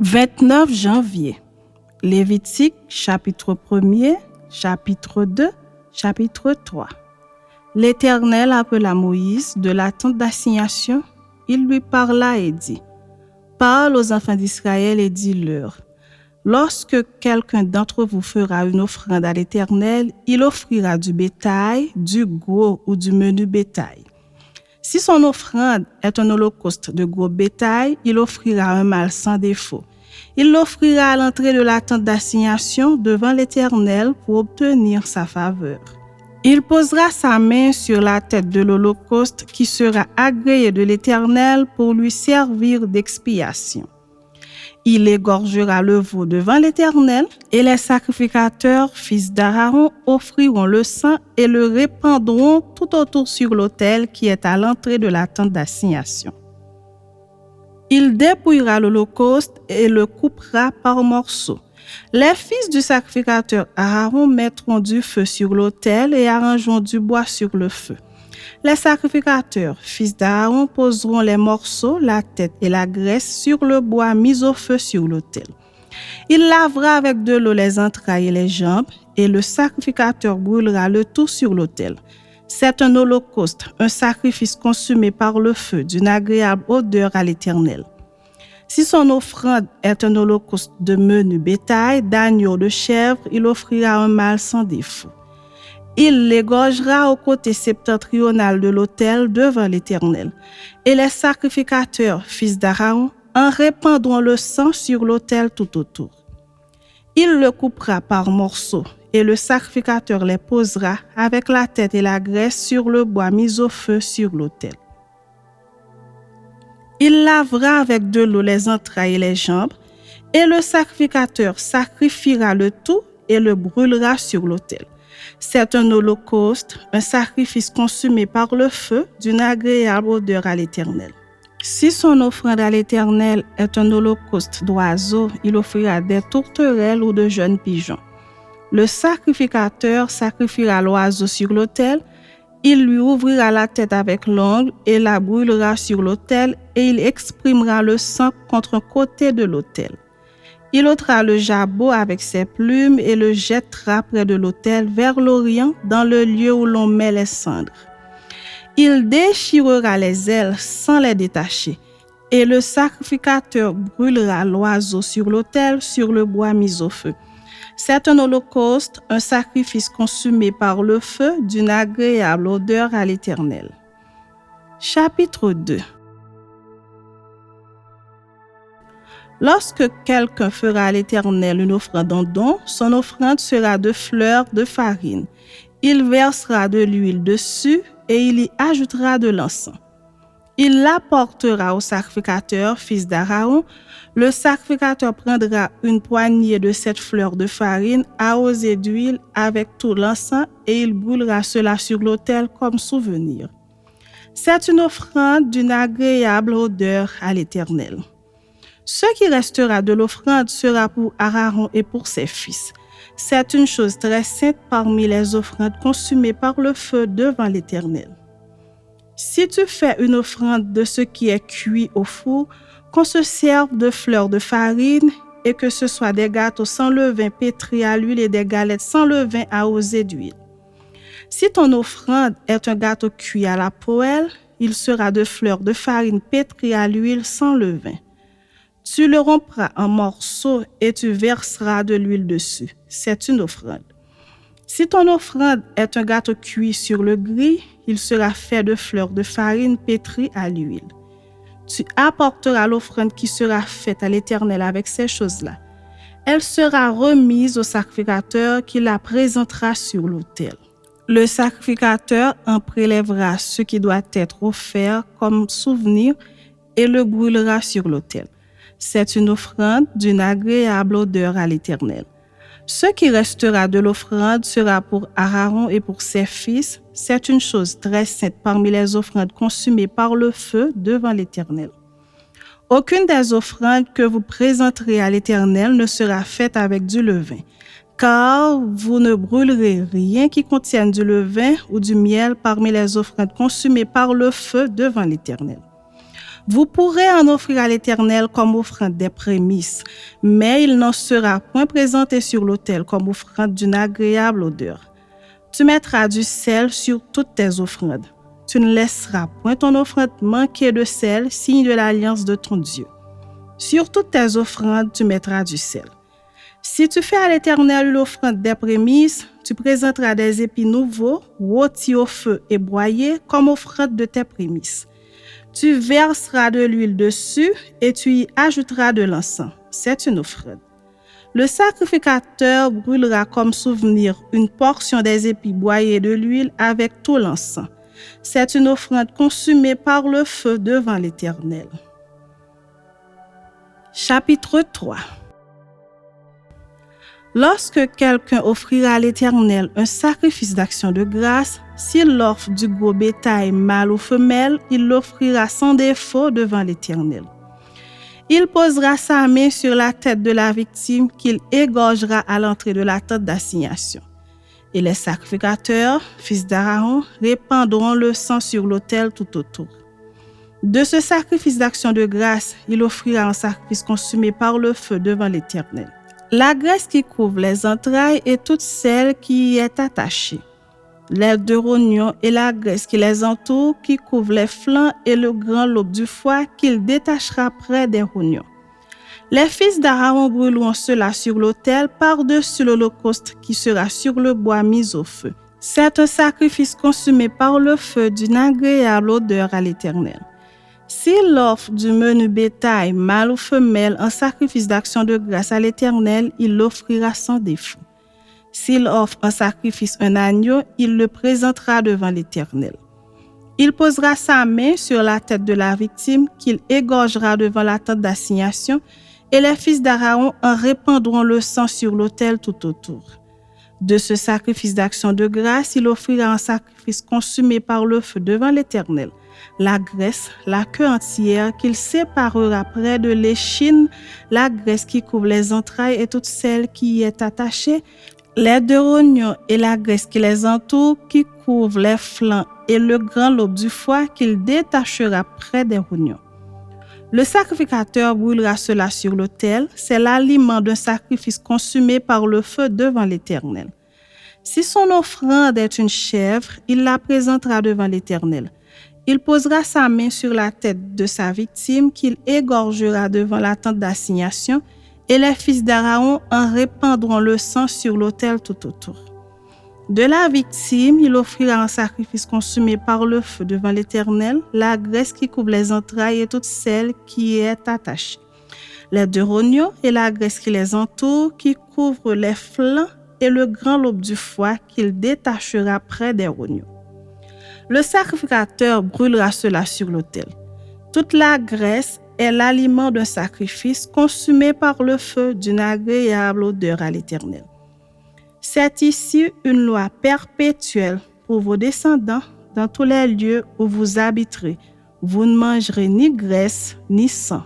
29 janvier. Lévitique, chapitre 1er, chapitre 2, chapitre 3. L'Éternel appela Moïse de la tente d'assignation. Il lui parla et dit, « Parle aux enfants d'Israël et dis-leur, lorsque quelqu'un d'entre vous fera une offrande à l'Éternel, il offrira du bétail, du gros ou du menu bétail. Si son offrande est un holocauste de gros bétail, il offrira un mâle sans défaut. Il l'offrira à l'entrée de la tente d'assignation devant l'Éternel pour obtenir sa faveur. Il posera sa main sur la tête de l'holocauste qui sera agréé de l'Éternel pour lui servir d'expiation. Il égorgera le veau devant l'Éternel et les sacrificateurs, fils d'Aaron, offriront le sang et le répandront tout autour sur l'autel qui est à l'entrée de la tente d'assignation. Il dépouillera l'holocauste et le coupera par morceaux. Les fils du sacrificateur Aaron mettront du feu sur l'autel et arrangeront du bois sur le feu. Les sacrificateurs, fils d'Aaron, poseront les morceaux, la tête et la graisse sur le bois mis au feu sur l'autel. Il lavera avec de l'eau les entrailles et les jambes, et le sacrificateur brûlera le tout sur l'autel. C'est un holocauste, un sacrifice consumé par le feu, d'une agréable odeur à l'Éternel. Si son offrande est un holocauste de menu bétail, d'agneau, de chèvre, il offrira un mâle sans défaut. Il l'égorgera au côté septentrional de l'autel devant l'Éternel. Et les sacrificateurs, fils d'Aaron, en répandront le sang sur l'autel tout autour. Il le coupera par morceaux, et le sacrificateur les posera avec la tête et la graisse sur le bois mis au feu sur l'autel. Il lavera avec de l'eau les entrailles et les jambes, et le sacrificateur sacrifiera le tout et le brûlera sur l'autel. C'est un holocauste, un sacrifice consumé par le feu d'une agréable odeur à l'Éternel. Si son offrande à l'Éternel est un holocauste d'oiseaux, il offrira des tourterelles ou de jeunes pigeons. Le sacrificateur sacrifiera l'oiseau sur l'autel, il lui ouvrira la tête avec l'ongle et la brûlera sur l'autel et il exprimera le sang contre un côté de l'autel. Il ôtera le jabot avec ses plumes et le jettera près de l'autel vers l'orient dans le lieu où l'on met les cendres. Il déchirera les ailes sans les détacher et le sacrificateur brûlera l'oiseau sur l'autel sur le bois mis au feu. C'est un holocauste, un sacrifice consumé par le feu d'une agréable odeur à l'Éternel. Chapitre 2. Lorsque quelqu'un fera à l'Éternel une offrande en don, son offrande sera de fleurs de farine. Il versera de l'huile dessus et il y ajoutera de l'encens. Il l'apportera au sacrificateur, fils d'Aaron. Le sacrificateur prendra une poignée de cette fleur de farine arrosée d'huile avec tout l'encens et il brûlera cela sur l'autel comme souvenir. C'est une offrande d'une agréable odeur à l'Éternel. Ce qui restera de l'offrande sera pour Aaron et pour ses fils. C'est une chose très sainte parmi les offrandes consumées par le feu devant l'Éternel. Si tu fais une offrande de ce qui est cuit au four, qu'on se serve de fleurs de farine et que ce soit des gâteaux sans levain pétris à l'huile et des galettes sans levain arrosées d'huile. Si ton offrande est un gâteau cuit à la poêle, il sera de fleurs de farine pétries à l'huile sans levain. Tu le rompras en morceaux et tu verseras de l'huile dessus. C'est une offrande. Si ton offrande est un gâteau cuit sur le gril, il sera fait de fleurs de farine pétries à l'huile. Tu apporteras l'offrande qui sera faite à l'Éternel avec ces choses-là. Elle sera remise au sacrificateur qui la présentera sur l'autel. Le sacrificateur en prélèvera ce qui doit être offert comme souvenir et le brûlera sur l'autel. C'est une offrande d'une agréable odeur à l'Éternel. Ce qui restera de l'offrande sera pour Aaron et pour ses fils. C'est une chose très sainte parmi les offrandes consumées par le feu devant l'Éternel. Aucune des offrandes que vous présenterez à l'Éternel ne sera faite avec du levain, car vous ne brûlerez rien qui contienne du levain ou du miel parmi les offrandes consumées par le feu devant l'Éternel. Vous pourrez en offrir à l'Éternel comme offrande des prémices, mais il n'en sera point présenté sur l'autel comme offrande d'une agréable odeur. Tu mettras du sel sur toutes tes offrandes. Tu ne laisseras point ton offrande manquer de sel, signe de l'alliance de ton Dieu. Sur toutes tes offrandes, tu mettras du sel. Si tu fais à l'Éternel l'offrande des prémices, tu présenteras des épis nouveaux, rôtis au feu et broyés comme offrande de tes prémices. Tu verseras de l'huile dessus et tu y ajouteras de l'encens. C'est une offrande. Le sacrificateur brûlera comme souvenir une portion des épis broyés de l'huile avec tout l'encens. C'est une offrande consumée par le feu devant l'Éternel. Chapitre 3. Lorsque quelqu'un offrira à l'Éternel un sacrifice d'action de grâce, s'il offre du gros bétail mâle ou femelle, il l'offrira sans défaut devant l'Éternel. Il posera sa main sur la tête de la victime qu'il égorgera à l'entrée de la tente d'assignation. Et les sacrificateurs, fils d'Aaron, répandront le sang sur l'autel tout autour. De ce sacrifice d'action de grâce, il offrira un sacrifice consumé par le feu devant l'Éternel. La graisse qui couvre les entrailles et toute celle qui y est attachée. L'aile de rognon et la graisse qui les entoure, qui couvre les flancs et le grand lobe du foie qu'il détachera près des rognons. Les fils d'Aaron brûleront cela sur l'autel par-dessus l'holocauste qui sera sur le bois mis au feu. C'est un sacrifice consumé par le feu d'une agréable odeur à l'Éternel. S'il offre du menu bétail, mâle ou femelle, en sacrifice d'action de grâce à l'Éternel, il l'offrira sans défaut. S'il offre en sacrifice un agneau, il le présentera devant l'Éternel. Il posera sa main sur la tête de la victime qu'il égorgera devant la tente d'assignation et les fils d'Aaron en répandront le sang sur l'autel tout autour. De ce sacrifice d'action de grâce, il offrira un sacrifice consumé par le feu devant l'Éternel. La graisse, la queue entière qu'il séparera près de l'échine, la graisse qui couvre les entrailles et toute celle qui y est attachée, les deux rognons et la graisse qui les entoure, qui couvre les flancs et le grand lobe du foie qu'il détachera près des rognons. Le sacrificateur brûlera cela sur l'autel, c'est l'aliment d'un sacrifice consumé par le feu devant l'Éternel. Si son offrande est une chèvre, il la présentera devant l'Éternel. Il posera sa main sur la tête de sa victime qu'il égorgera devant la tente d'assignation et les fils d'Aaron en répandront le sang sur l'autel tout autour. De la victime, il offrira un sacrifice consumé par le feu devant l'Éternel, la graisse qui couvre les entrailles et toute celle qui y est attachée, les deux rognons et la graisse qui les entoure, qui couvre les flancs et le grand lobe du foie qu'il détachera près des rognons. Le sacrificateur brûlera cela sur l'autel. Toute la graisse est l'aliment d'un sacrifice consumé par le feu d'une agréable odeur à l'Éternel. C'est ici une loi perpétuelle pour vos descendants dans tous les lieux où vous habiterez. Vous ne mangerez ni graisse ni sang.